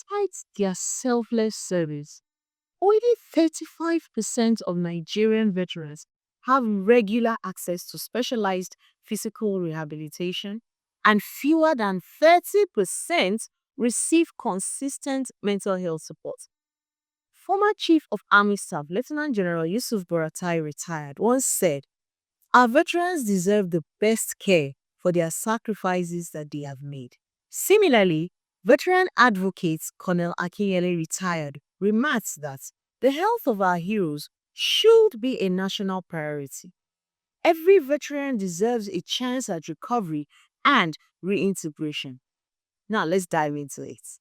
Despite their selfless service, only 35% of Nigerian veterans have regular access to specialized physical rehabilitation, and fewer than 30% receive consistent mental health support. Former Chief of Army Staff Lieutenant General Yusuf Buratai, retired, once said, "Our veterans deserve the best care for their sacrifices that they have made." Similarly, veteran advocate Colonel Akinyele, retired, remarks that the health of our heroes should be a national priority. Every veteran deserves a chance at recovery and reintegration. Now let's dive into it.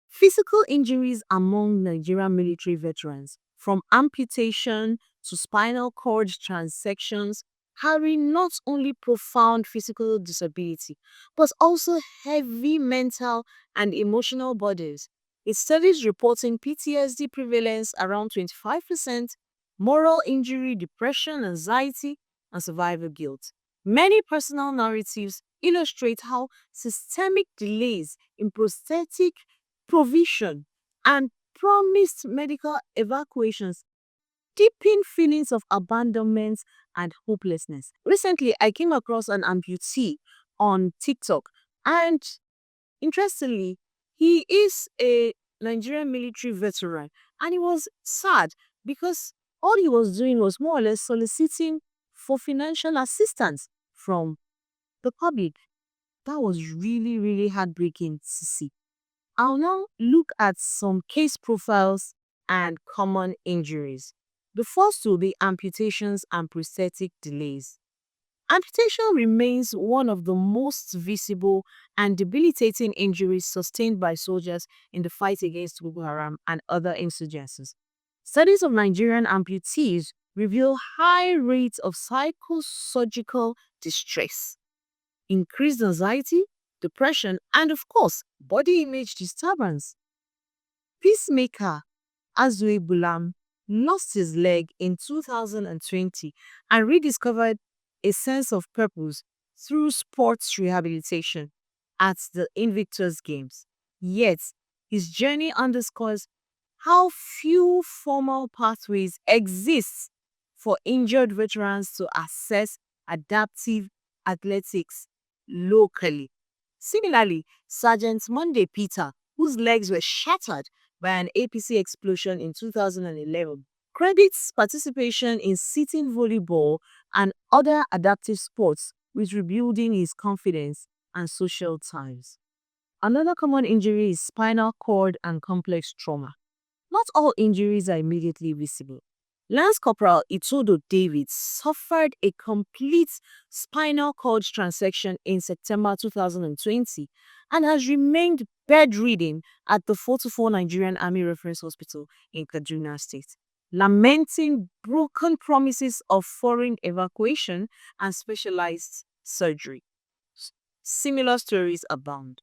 Physical injuries among Nigerian military veterans, from amputation to spinal cord transections, carry not only profound physical disability, but also heavy mental and emotional burdens. With studies reporting PTSD prevalence around 25%, moral injury, depression, anxiety, and survivor guilt. Many personal narratives illustrate how systemic delays in prosthetic provision, and promised medical evacuations deepen feelings of abandonment and hopelessness. Recently, I came across an amputee on TikTok, and interestingly, he is a Nigerian military veteran, and he was sad because all he was doing was more or less soliciting for financial assistance from the public. That was really, really heartbreaking to see. I'll now look at some case profiles and common injuries. The first will be amputations and prosthetic delays. Amputation remains one of the most visible and debilitating injuries sustained by soldiers in the fight against Boko Haram and other insurgencies. Studies of Nigerian amputees reveal high rates of psychosurgical distress, increased anxiety, depression, and of course, body image disturbance. Peacemaker Azue Bulam lost his leg in 2020 and rediscovered a sense of purpose through sports rehabilitation at the Invictus Games. Yet, his journey underscores how few formal pathways exist for injured veterans to access adaptive athletics locally. Similarly, Sergeant Monday Peter, whose legs were shattered by an APC explosion in 2011, credits participation in sitting volleyball and other adaptive sports with rebuilding his confidence and social ties. Another common injury is spinal cord and complex trauma. Not all injuries are immediately visible. Lance Corporal Itodo David suffered a complete spinal cord transection in September 2020 and has remained bedridden at the 44 Nigerian Army Reference Hospital in Kaduna State, lamenting broken promises of foreign evacuation and specialized surgery. Similar stories abound.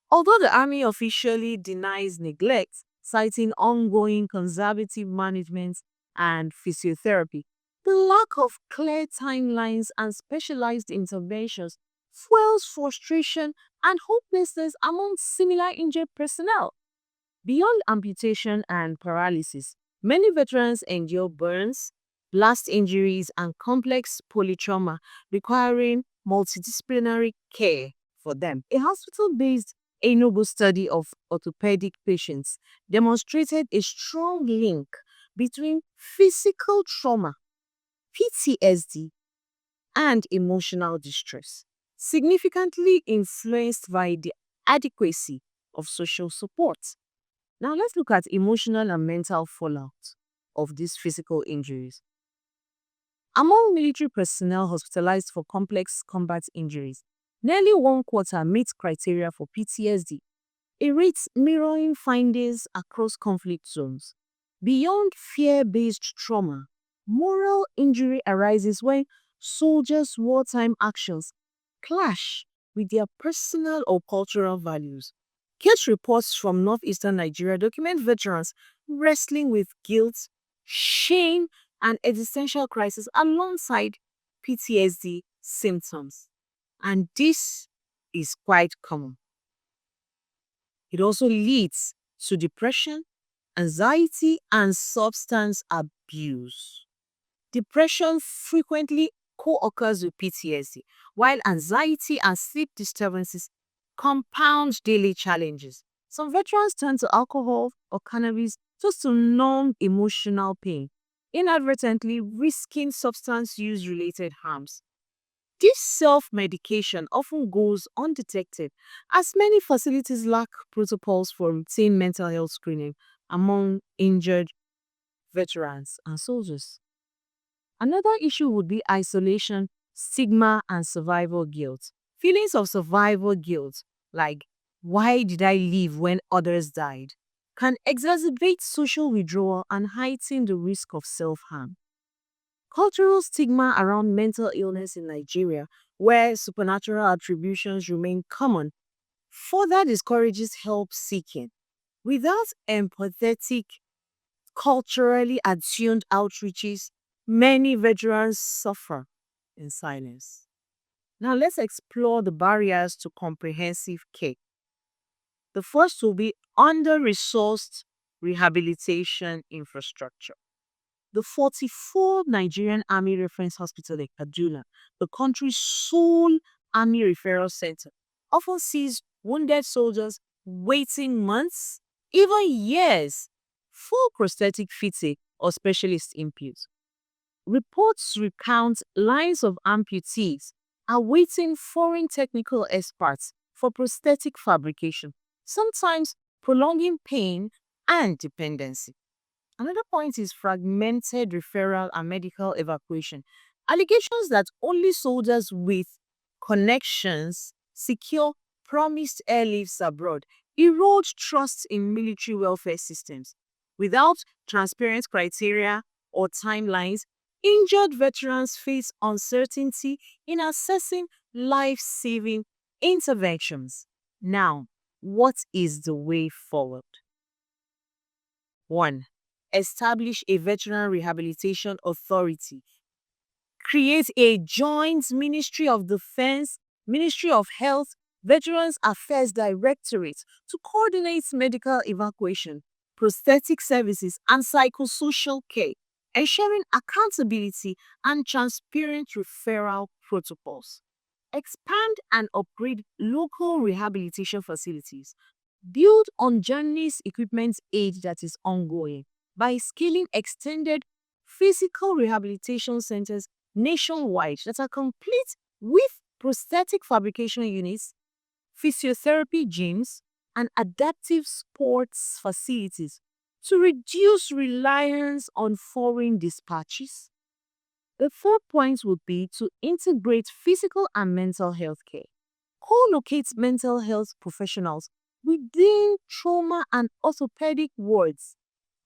Although the Army officially denies neglect, citing ongoing conservative management and physiotherapy, the lack of clear timelines and specialized interventions fuels frustration and hopelessness among similar injured personnel. Beyond amputation and paralysis, many veterans endure burns, blast injuries, and complex polytrauma requiring multidisciplinary care for them. A hospital-based Enugu study of orthopedic patients demonstrated a strong link between physical trauma, PTSD, and emotional distress, significantly influenced by the adequacy of social support. Now let's look at emotional and mental fallout of these physical injuries. Among military personnel hospitalized for complex combat injuries, nearly one quarter meet criteria for PTSD, a rate mirroring findings across conflict zones. Beyond fear-based trauma, moral injury arises when soldiers' wartime actions clash with their personal or cultural values. Case reports from northeastern Nigeria document veterans wrestling with guilt, shame, and existential crisis alongside PTSD symptoms. And this is quite common. It also leads to depression, anxiety, and substance abuse. Depression frequently co occurs with PTSD, while anxiety and sleep disturbances compound daily challenges. Some veterans turn to alcohol or cannabis just to numb emotional pain, inadvertently risking substance use related harms. This self medication often goes undetected as many facilities lack protocols for routine mental health screening among injured veterans and soldiers. Another issue would be isolation, stigma, and survival guilt. Feelings of survival guilt, like, why did I leave when others died, can exacerbate social withdrawal and heighten the risk of self harm. Cultural stigma around mental illness in Nigeria, where supernatural attributions remain common, further discourages help seeking. Without empathetic, culturally attuned outreaches, many veterans suffer in silence. Now, let's explore the barriers to comprehensive care. The first will be under resourced rehabilitation infrastructure. The 44 Nigerian Army Reference Hospital in Kaduna, the country's sole Army referral center, often sees wounded soldiers waiting months, even years, for prosthetic fitting or specialist input. Reports recount lines of amputees awaiting foreign technical experts for prosthetic fabrication, sometimes prolonging pain and dependency. Another point is fragmented referral and medical evacuation. Allegations that only soldiers with connections secure promised airlifts abroad erode trust in military welfare systems. Without transparent criteria or timelines, injured veterans face uncertainty in assessing life saving interventions. Now, what is the way forward? 1. Establish a veteran rehabilitation authority. Create a joint Ministry of Defense, Ministry of Health, Veterans Affairs Directorate to coordinate medical evacuation, prosthetic services, and psychosocial care, ensuring accountability and transparent referral protocols. Expand and upgrade local rehabilitation facilities. Build on Journey's equipment aid that is ongoing by scaling extended physical rehabilitation centers nationwide that are complete with prosthetic fabrication units, physiotherapy gyms, and adaptive sports facilities to reduce reliance on foreign dispatches. The third point would be to integrate physical and mental health care. Co-locate mental health professionals within trauma and orthopedic wards.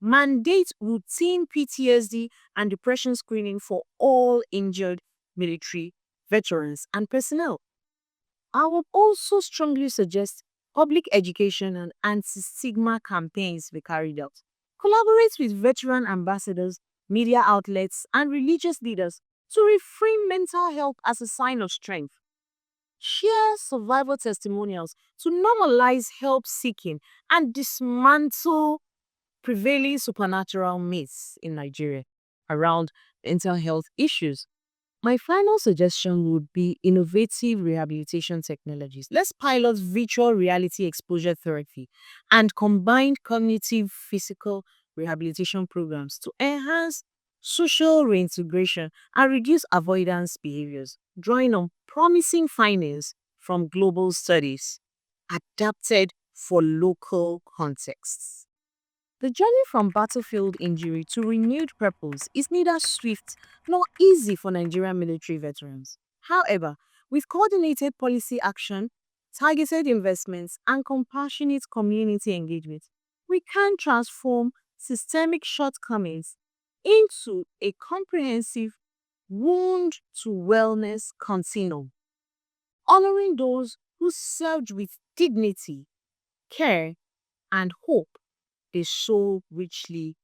Mandate routine PTSD and depression screening for all injured military veterans and personnel. I would also strongly suggest public education and anti-stigma campaigns be carried out. Collaborate with veteran ambassadors, media outlets, and religious leaders to reframe mental health as a sign of strength. Share survival testimonials to normalize help seeking and dismantle prevailing supernatural myths in Nigeria around mental health issues. My final suggestion would be innovative rehabilitation technologies. Let's pilot virtual reality exposure therapy and combined cognitive physical rehabilitation programs to enhance social reintegration and reduce avoidance behaviors, drawing on promising findings from global studies adapted for local contexts. The journey from battlefield injury to renewed purpose is neither swift nor easy for Nigerian military veterans. However, with coordinated policy action, targeted investments, and compassionate community engagement, we can transform systemic shortcomings into a comprehensive wound to wellness continuum, honoring those who served with dignity, care, and hope they so richly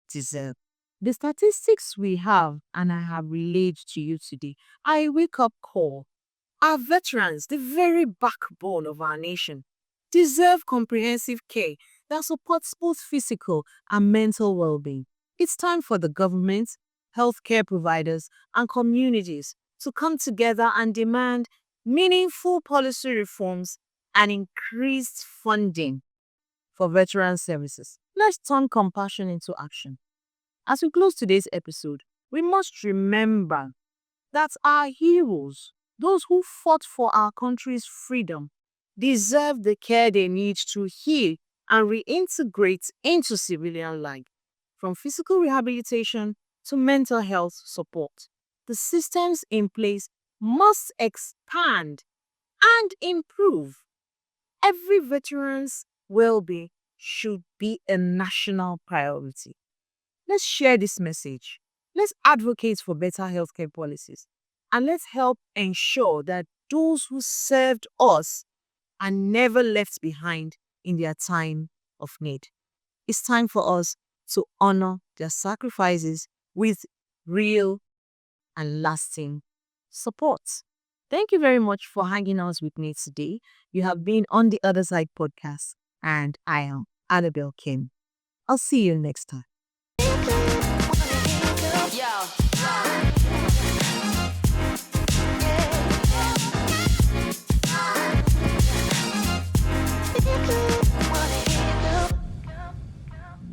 deserve. The statistics we have and I have relayed to you today are a wake up call. Our veterans, the very backbone of our nation, deserve comprehensive care that supports both physical and mental well being. It's time for the government, healthcare providers, and communities to come together and demand meaningful policy reforms and increased funding for veteran services. Let's turn compassion into action. As we close today's episode, we must remember that our heroes, those who fought for our country's freedom, deserve the care they need to heal and reintegrate into civilian life. From physical rehabilitation to mental health support, the systems in place must expand and improve. Every veteran's well-being should be a national priority. Let's share this message. Let's advocate for better healthcare policies. And let's help ensure that those who served us are never left behind in their time of need. It's time for us to honor their sacrifices with real and lasting support. Thank you very much for hanging out with me today. You have been on the Other Side podcast, and I am Annabelle Kim. I'll see you next time.